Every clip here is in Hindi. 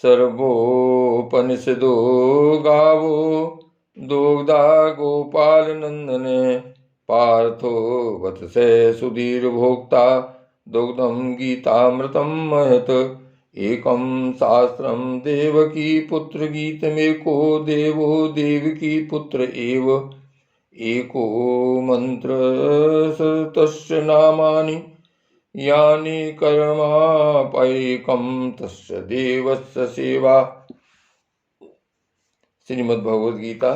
सर्वोपनिषदो गावो दुग्धा गोपाल नंदने पार्थो वत्से सुधीर भोक्ता दुग्धम गीतामृतम महत एकम शास्त्रम देवकी पुत्र गीतमेको देवो देवकी पुत्र एव एको मंत्र तस्य नामानि यानि कर्मापैकं तस्य देवस्य सेवा। श्रीमद् भगवद गीता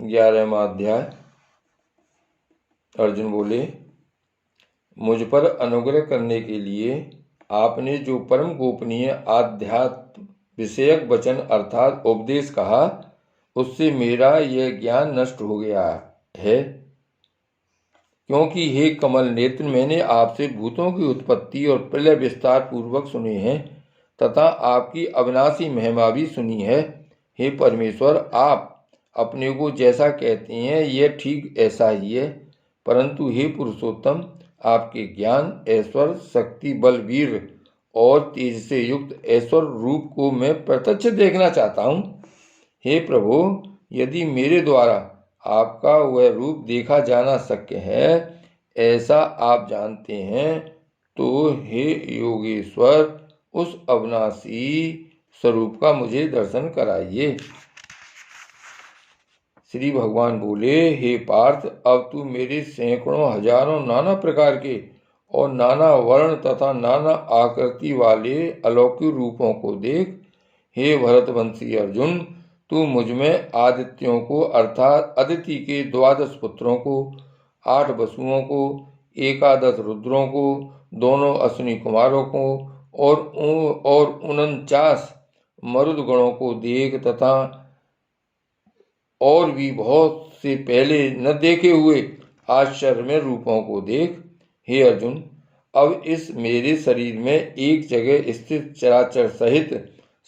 11वां अध्याय। अर्जुन बोले, मुझ पर अनुग्रह करने के लिए आपने जो परम गोपनीय आध्यात्म विषयक वचन अर्थात उपदेश कहा, उससे मेरा यह ज्ञान नष्ट हो गया है। क्योंकि हे कमल नेत्र, मैंने आपसे भूतों की उत्पत्ति और प्रलय विस्तार पूर्वक सुने हैं तथा आपकी अविनाशी महिमा भी सुनी है। हे परमेश्वर, आप अपने को जैसा कहते हैं यह ठीक ऐसा ही है, परंतु हे पुरुषोत्तम, आपके ज्ञान, ऐश्वर्य, शक्ति, बल, वीर और तेज से युक्त ऐश्वर्य रूप को मैं प्रत्यक्ष देखना चाहता हूँ। हे प्रभु, यदि मेरे द्वारा आपका वह रूप देखा जाना शक्य है, ऐसा आप जानते हैं, तो हे योगेश्वर, उस अविनाशी स्वरूप का मुझे दर्शन कराइए। श्री भगवान बोले, हे पार्थ, अब तू मेरे सैकड़ों हजारों नाना प्रकार के और नाना वर्ण तथा नाना आकृति वाले अलौकिक रूपों को देख। हे भरतवंशी अर्जुन, तू मुझ में आदित्यों को अर्थात अदिति के 12 पुत्रों को, 8 वसुओं को, 11 रुद्रों को, दोनों अश्विनी कुमारों को और 49 मरुद गणों को देख तथा और भी बहुत से पहले न देखे हुए आश्चर्यमय रूपों को देख। हे अर्जुन, अब इस मेरे शरीर में एक जगह स्थित चराचर सहित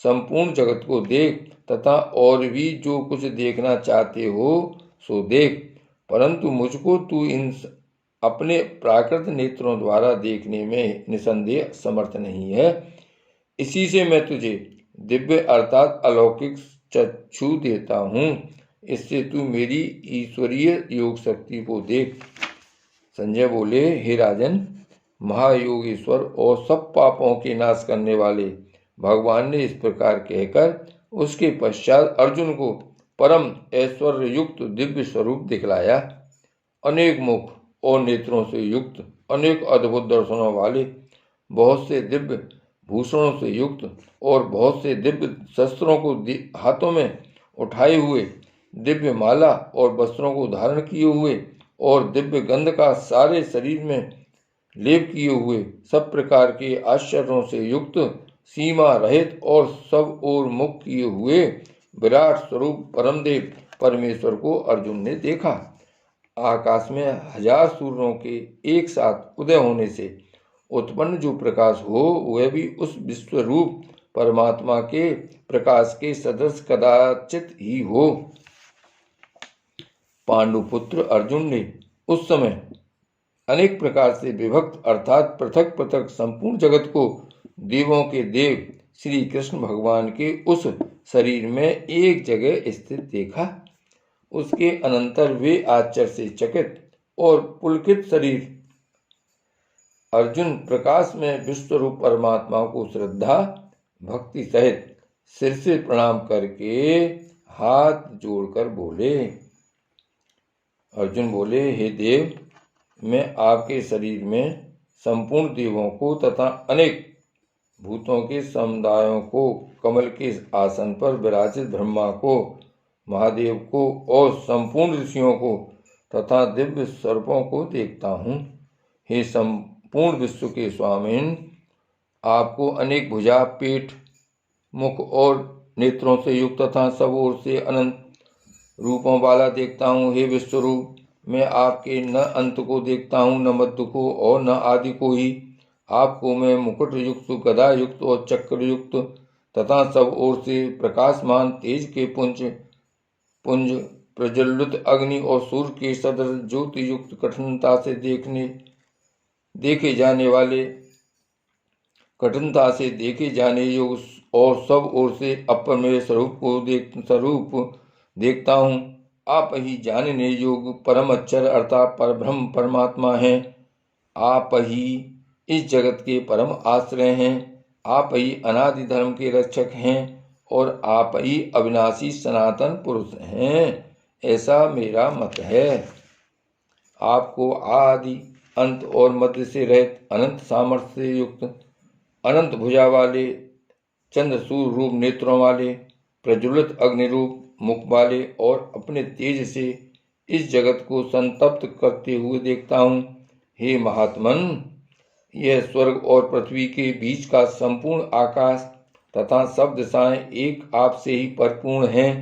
संपूर्ण जगत को देख तथा और भी जो कुछ देखना चाहते हो सो देख, परंतु मुझको तू इन अपने प्राकृत नेत्रों द्वारा देखने में निसंदेह समर्थ नहीं है। इसी से मैं तुझे दिव्य अर्थात अलौकिक चक्षु देता हूँ, इससे तू मेरी ईश्वरीय योग शक्ति को देख। संजय बोले, हे राजन, महायोगेश्वर और सब पापों के नाश करने वाले भगवान ने इस प्रकार कहकर उसके पश्चात अर्जुन को परम ऐश्वर्य युक्त दिव्य स्वरूप दिखलाया। अनेक मुख और नेत्रों से युक्त, अनेक अद्भुत दर्शनों वाले, बहुत से दिव्य भूषणों से युक्त और बहुत से दिव्य शस्त्रों को हाथों में उठाए हुए, दिव्य माला और वस्त्रों को धारण किए हुए और दिव्य गंध का सारे शरीर में लेप किए हुए, सब प्रकार के आश्चर्यों से युक्त, सीमा रहित और सब ओर मुख किए हुए विराट स्वरूप परमदेव परमेश्वर को अर्जुन ने देखा। आकाश में 1000 सूर्यों के एक साथ उदय होने से उत्पन्न जो प्रकाश हो, वह भी उस विश्व रूप परमात्मा के प्रकाश के सदृश कदाचित ही हो। पांडुपुत्र अर्जुन ने उस समय अनेक प्रकार से विभक्त अर्थात पृथक पृथक संपूर्ण जगत को देवों के देव श्री कृष्ण भगवान के उस शरीर में एक जगह स्थित देखा। उसके अनंतर वे आश्चर्य से चकित और पुलकित शरीर अर्जुन प्रकाश में विश्वरूप परमात्मा को श्रद्धा भक्ति सहित सिर से प्रणाम करके हाथ जोड़कर बोले। अर्जुन बोले, हे देव, मैं आपके शरीर में संपूर्ण देवों को तथा अनेक भूतों के समुदायों को, कमल के आसन पर विराजित ब्रह्मा को, महादेव को और संपूर्ण ऋषियों को तथा दिव्य सर्पों को देखता हूँ। हे संपूर्ण विश्व के स्वामिन, आपको अनेक भुजा, पेट, मुख और नेत्रों से युक्त तथा सब ओर से अनंत रूपों वाला देखता हूँ। हे विश्वरूप, मैं आपके न अंत को देखता हूँ, न मध्य को और न आदि को ही। आपको मैं मुकुट युक्त, गदा युक्त और चक्र युक्त तथा सब ओर से प्रकाशमान तेज के पुंज प्रज्वलित अग्नि और सूर्य के सदृश ज्योति युक्त कठिनता से देखे जाने वाले कठिनता से देखे जाने योग्य और सब ओर से अप्रमेय स्वरूप देखता हूँ। आप ही जानने योग्य परम अक्षर अर्थात परब्रह्म परमात्मा हैं। आप ही इस जगत के परम आश्रय हैं। आप ही अनादि धर्म के रक्षक हैं और आप ही अविनाशी सनातन पुरुष हैं, ऐसा मेरा मत है। आपको आदि अंत और मध्य से रहित अनंत सामर्थ्य से युक्त, अनंत भुजा वाले, चंद्र सूर्य रूप नेत्रों वाले, प्रज्वलित अग्नि रूप मुख वाले और अपने तेज से इस जगत को संतप्त करते हुए देखता हूँ। हे महात्मन, यह स्वर्ग और पृथ्वी के बीच का संपूर्ण आकाश तथा सब दिशाएं एक आपसे ही परिपूर्ण हैं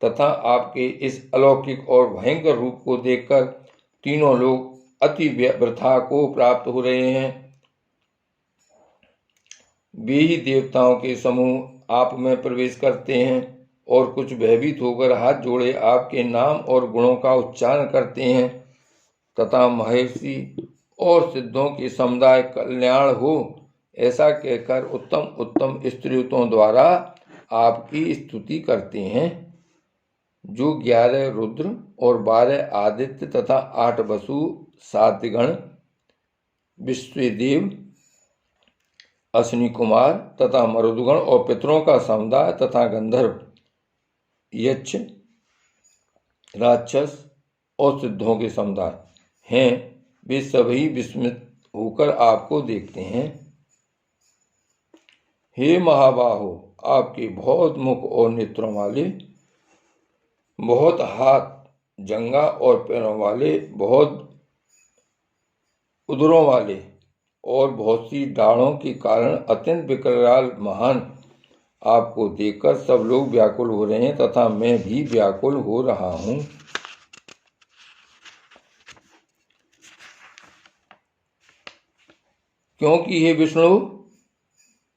तथा आपके इस अलौकिक और भयंकर रूप को देखकर तीनों लोग अति व्यथा को प्राप्त हो रहे हैं। वे ही देवताओं के समूह आप में प्रवेश करते हैं और कुछ भयभीत होकर हाथ जोड़े आपके नाम और गुणों का उच्चारण करते हैं तथा महर्षि और सिद्धों के समुदाय कल्याण हो ऐसा कहकर उत्तम उत्तम स्तुतियों द्वारा आपकी स्तुति करते हैं। जो 11 रुद्र और 12 आदित्य तथा 8 वसु, 7 गण, विश्वदेव, अश्विनी कुमार तथा मरुदगण और पितरों का समुदाय तथा गंधर्व, यक्ष, राक्षस और सिद्धों के समुदाय हैं, वे सभी विस्मित होकर आपको देखते हैं। हे महाबाहो, आपके बहुत मुख और नेत्रों वाले, बहुत हाथ, जंगा और पैरों वाले, बहुत उदरों वाले और बहुत सी डाढ़ों के कारण अत्यंत विकराल महान, आपको देखकर सब लोग व्याकुल हो रहे हैं तथा मैं भी व्याकुल हो रहा हूँ। क्योंकि हे विष्णु,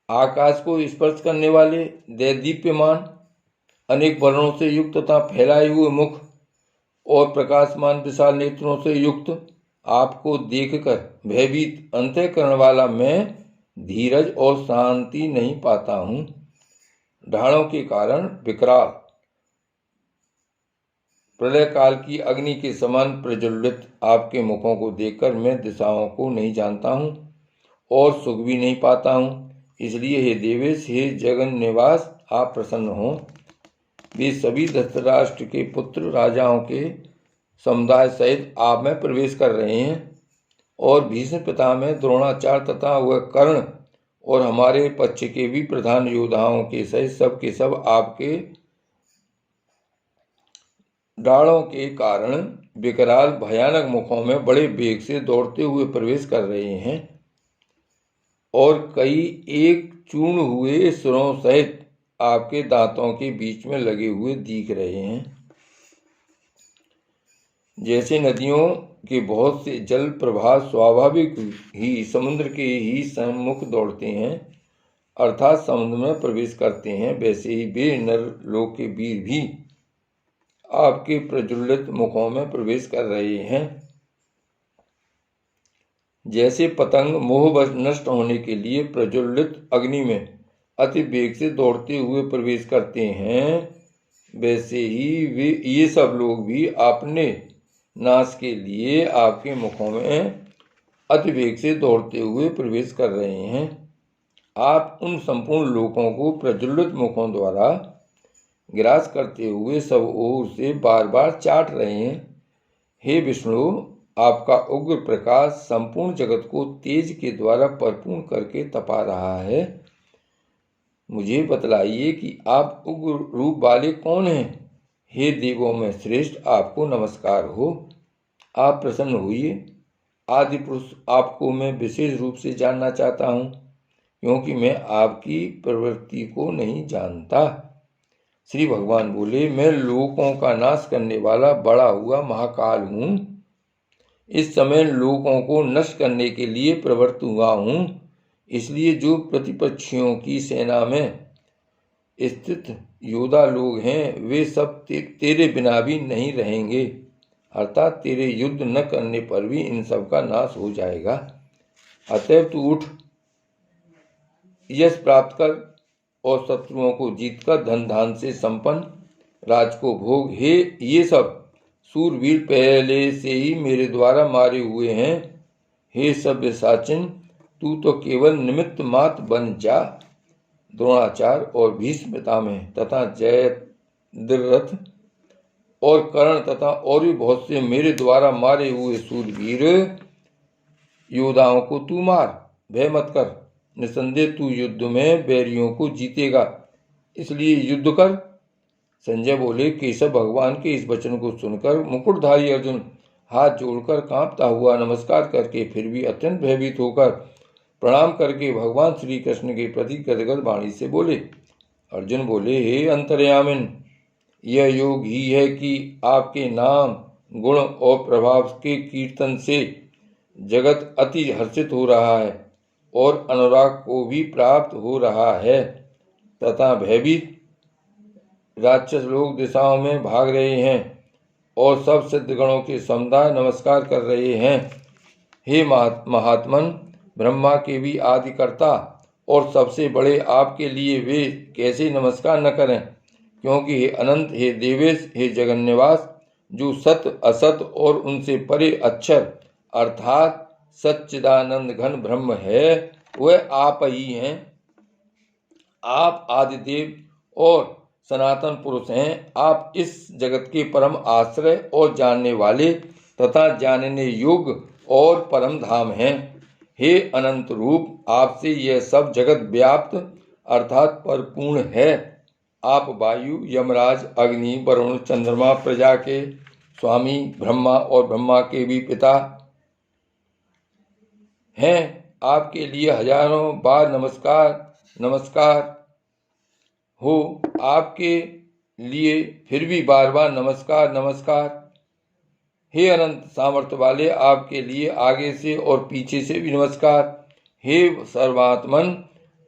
आकाश को स्पर्श करने वाले, दैदीप्यमान, अनेक वर्णों से युक्त तथा फैलाए हुए मुख और प्रकाशमान विशाल नेत्रों से युक्त आपको देखकर भयभीत अंतःकरण वाला मैं धीरज और शांति नहीं पाता हूँ। ढालों के कारण विकराल प्रलय काल की अग्नि के समान प्रज्वलित आपके मुखों को देखकर मैं दिशाओं को नहीं जानता हूँ और सुख भी नहीं पाता हूँ। इसलिए हे देवेश, हे जगन निवास, आप प्रसन्न हों। वे सभी धृतराष्ट्र के पुत्र राजाओं के समुदाय सहित आप में प्रवेश कर रहे हैं और भीष्म पितामह, द्रोणाचार्य तथा वह कर्ण और हमारे पक्ष के भी प्रधान योद्धाओं के सहित सब के सब आपके डालों के कारण विकराल भयानक मुखों में बड़े वेग से दौड़ते हुए प्रवेश कर रहे हैं और कई एक चूर्ण हुए सुरों सहित आपके दांतों के बीच में लगे हुए दिख रहे हैं। जैसे नदियों के बहुत से जल प्रवाह स्वाभाविक ही समुद्र के ही सम्मुख दौड़ते हैं अर्थात समुद्र में प्रवेश करते हैं, वैसे ही वे नरलोक के वीर भी आपके प्रज्वलित मुखों में प्रवेश कर रहे हैं। जैसे पतंग मोहवश नष्ट होने के लिए प्रज्वलित अग्नि में अति वेग से दौड़ते हुए प्रवेश करते हैं, वैसे ही वे ये सब लोग भी अपने नाश के लिए आपके मुखों में अति वेग से दौड़ते हुए प्रवेश कर रहे हैं। आप उन संपूर्ण लोगों को प्रज्वलित मुखों द्वारा ग्रास करते हुए सब ओर से बार बार चाट रहे हैं। हे विष्णु, आपका उग्र प्रकाश संपूर्ण जगत को तेज के द्वारा परिपूर्ण करके तपा रहा है। मुझे बतलाइए कि आप उग्र रूप वाले कौन हैं? हे देवों में श्रेष्ठ, आपको नमस्कार हो। आप प्रसन्न होइए। आदि पुरुष, आपको मैं विशेष रूप से जानना चाहता हूँ क्योंकि मैं आपकी प्रवृत्ति को नहीं जानता। श्री भगवान बोले, मैं लोकों का नाश करने वाला बड़ा हुआ महाकाल हूँ। इस समय लोगों को नष्ट करने के लिए प्रवृत्त हुआ हूँ। इसलिए जो प्रतिपक्षियों की सेना में स्थित योद्धा लोग हैं वे सब तेरे बिना भी नहीं रहेंगे, अर्थात तेरे युद्ध न करने पर भी इन सब का नाश हो जाएगा। अतएव तू उठ यश प्राप्त कर और शत्रुओं को जीतकर धन धान से संपन्न राज को भोग। हे ये सब सूरवीर पहले से ही मेरे द्वारा मारे हुए हैं। हे सव्यसाचिन, तू तो केवल निमित्त मात्र बन जा। द्रोणाचार्य और भीष्म पितामह तथा जयद्रथ और कर्ण तथा और भी बहुत से मेरे द्वारा मारे हुए सूरवीर योद्धाओं को तू मार, भय मत कर। निसंदेह तू युद्ध में बैरियों को जीतेगा, इसलिए युद्ध कर। संजय बोले, केशव भगवान के इस वचन को सुनकर मुकुटधारी अर्जुन हाथ जोड़कर कांपता हुआ नमस्कार करके फिर भी अत्यंत भयभीत होकर प्रणाम करके भगवान श्री कृष्ण के प्रति गदगद वाणी से बोले। अर्जुन बोले, हे अंतर्यामिन, यह योग ही है कि आपके नाम गुण और प्रभाव के कीर्तन से जगत अति हर्षित हो रहा है और अनुराग को भी प्राप्त हो रहा है तथा भयभीत राक्षस लोग दिशाओं में भाग रहे हैं और सब सिद्धगणों के समुदाय नमस्कार कर रहे हैं। हे महात्मन, ब्रह्मा के भी आदिकर्ता और सबसे बड़े आपके लिए वे कैसे नमस्कार न करें, क्योंकि हे अनंत, हे देवेश, हे जगन्निवास, जो सत असत और उनसे परे अक्षर अर्थात सच्चिदानंद घन ब्रह्म है, वह आप ही हैं। आप आदिदेव और सनातन पुरुष हैं। आप इस जगत के परम आश्रय और जानने वाले तथा जानने योग्य और परम धाम हैं। हे अनंत रूप, आपसे यह सब जगत व्याप्त अर्थात परिपूर्ण है। आप वायु, यमराज, अग्नि, वरुण, चंद्रमा, प्रजा के स्वामी, ब्रह्मा और ब्रह्मा के भी पिता हैं। आपके लिए हजारों बार नमस्कार हो। आपके लिए फिर भी बार बार नमस्कार। हे अनंत सामर्थ्य वाले, आपके लिए आगे से और पीछे से भी नमस्कार। हे सर्वात्मन,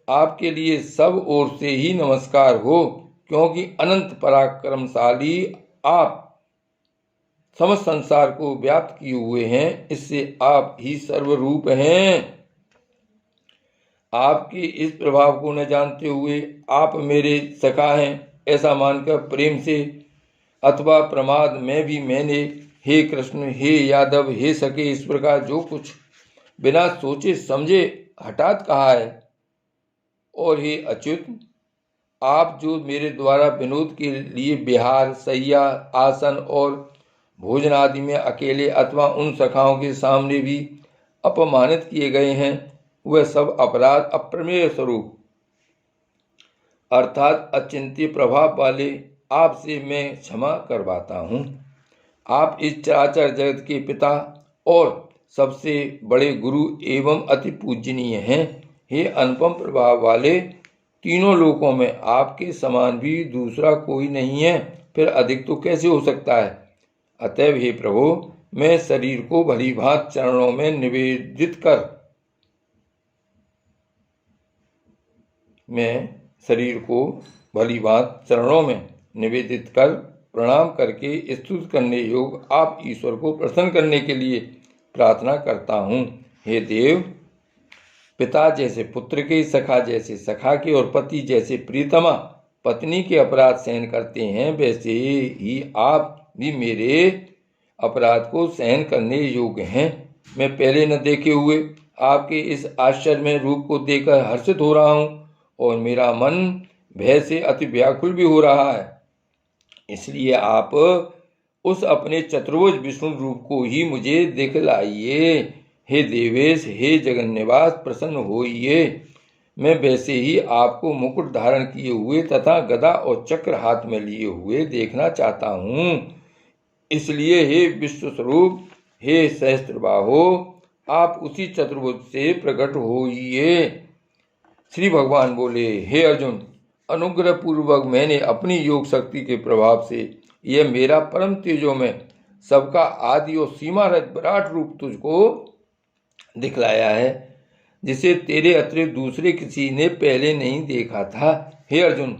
आपके लिए सब ओर से ही नमस्कार हो, क्योंकि अनंत पराक्रमशाली आप समस्त संसार को व्याप्त किए हुए हैं। इससे आप ही सर्वरूप हैं। आपके इस प्रभाव को न जानते हुए आप मेरे सखा हैं ऐसा मानकर प्रेम से अथवा प्रमाद में भी मैंने हे कृष्ण, हे यादव, हे सखे, इस प्रकार जो कुछ बिना सोचे समझे हठात कहा है। और हे अच्युत, आप जो मेरे द्वारा विनोद के लिए विहार, शैया, आसन और भोजन आदि में अकेले अथवा उन सखाओं के सामने भी अपमानित किए गए हैं, वह सब अपराध अप्रमेय स्वरूप अर्थात अचिंत्य प्रभाव वाले आपसे मैं क्षमा करवाता हूँ। आप इस चराचर जगत के पिता और सबसे बड़े गुरु एवं अति पूजनीय हैं। हे अनुपम प्रभाव वाले, तीनों लोकों में आपके समान भी दूसरा कोई नहीं है, फिर अधिक तो कैसे हो सकता है। अतएव हे प्रभु, मैं शरीर को भली भांति चरणों में निवेदित कर प्रणाम करके स्तुति करने योग आप ईश्वर को प्रसन्न करने के लिए प्रार्थना करता हूँ। हे देव, पिता जैसे पुत्र के, सखा जैसे सखा के और पति जैसे प्रीतमा पत्नी के अपराध सहन करते हैं, वैसे ही आप भी मेरे अपराध को सहन करने योग्य हैं। मैं पहले न देखे हुए आपके इस आश्चर्यमय रूप को देखकर हर्षित हो रहा हूँ और मेरा मन भय से अति व्याकुल भी हो रहा है। इसलिए आप उस अपने चतुर्भुज विष्णु रूप को ही मुझे दिखलाइए। हे देवेश, हे जगन्निवास, प्रसन्न होइए। मैं वैसे ही आपको मुकुट धारण किए हुए तथा गदा और चक्र हाथ में लिए हुए देखना चाहता हूँ। इसलिए हे विश्व स्वरूप, हे सहस्त्रबाहो, आप उसी चतुर्भुज से प्रकट होइए। श्री भगवान बोले, हे अर्जुन, अनुग्रह पूर्वक मैंने अपनी योग शक्ति के प्रभाव से यह मेरा परम तेजोमय सबका आदि और सीमा रहित विराट रूप तुझको दिखलाया है, जिसे तेरे अतिरिक्त दूसरे किसी ने पहले नहीं देखा था। हे अर्जुन,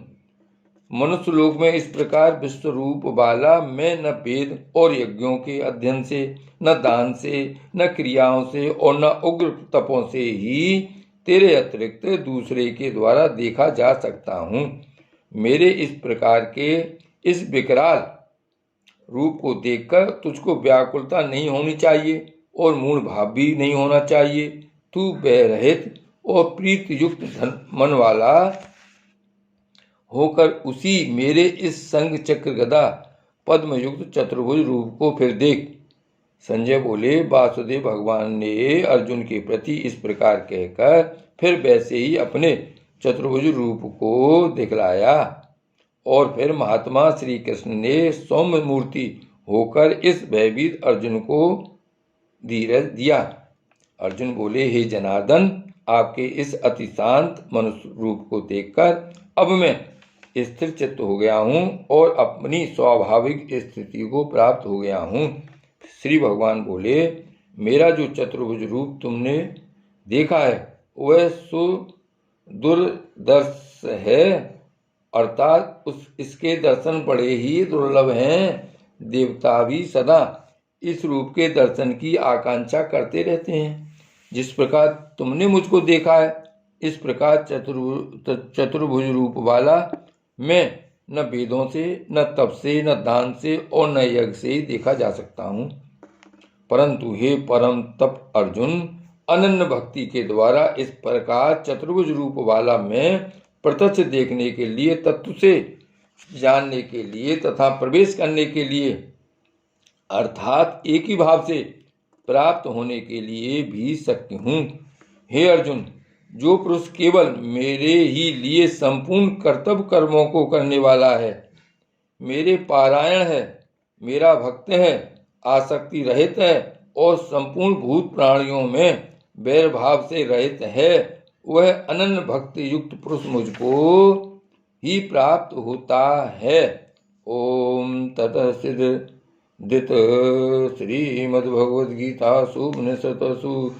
मनुष्य लोक में इस प्रकार विश्व रूप वाला मैं न वेद और यज्ञों के अध्ययन से, न दान से, न क्रियाओं से और न उग्र तपों से ही तेरे अतिरिक्त दूसरे के द्वारा देखा जा सकता हूँ। मेरे इस प्रकार के इस विकराल रूप को देखकर तुझको व्याकुलता नहीं होनी चाहिए और मूढ़ भाव भी नहीं होना चाहिए। तू भयरहित और प्रीति युक्त मन वाला होकर उसी मेरे इस संग चक्र गदा पद्म युक्त चतुर्भुज रूप को फिर देख। संजय बोले, वासुदेव भगवान ने अर्जुन के प्रति इस प्रकार कहकर फिर वैसे ही अपने चतुर्भुज रूप को दिखलाया और फिर महात्मा श्री कृष्ण ने सौम्य मूर्ति होकर इस भयभीत अर्जुन को धीरज दिया। अर्जुन बोले, हे जनार्दन, आपके इस अति शांत मनुष्य रूप को देखकर अब मैं स्थिर चित्त हो गया हूँ और अपनी स्वाभाविक स्थिति को प्राप्त हो गया हूँ। श्री भगवान बोले, मेरा जो चतुर्भुज रूप तुमने देखा है वह सुदुर्दर्श है, अर्थात इसके दर्शन बड़े ही दुर्लभ हैं। देवता भी सदा इस रूप के दर्शन की आकांक्षा करते रहते हैं। जिस प्रकार तुमने मुझको देखा है, इस प्रकार चतुर्भुज रूप वाला मैं न वेदों से, न तप से, न दान से और न यज्ञ से ही देखा जा सकता हूँ। परंतु हे परम तप अर्जुन, अनन्य भक्ति के द्वारा इस प्रकार चतुर्भुज रूप वाला मैं प्रत्यक्ष देखने के लिए, तत्व से जानने के लिए तथा प्रवेश करने के लिए अर्थात एक ही भाव से प्राप्त होने के लिए भी शक्य हूँ। हे अर्जुन, जो पुरुष केवल मेरे ही लिए संपूर्ण कर्तव्य कर्मों को करने वाला है, मेरे पारायण है, मेरा भक्त है, आसक्ति रहित है और संपूर्ण भूत प्राणियों में वैर भाव से रहित है, वह अनन्य भक्ति युक्त पुरुष मुझको ही प्राप्त होता है। ओम तत्सदित श्रीमद्भगवद्गीतासु उपनिषत्सु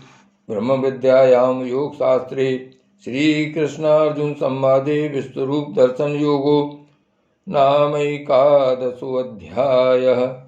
ब्रह्म विद्यायां योग शास्त्रे श्रीकृष्णार्जुन संवादे विश्वरूप दर्शन योगो नामैकादशोऽध्यायः।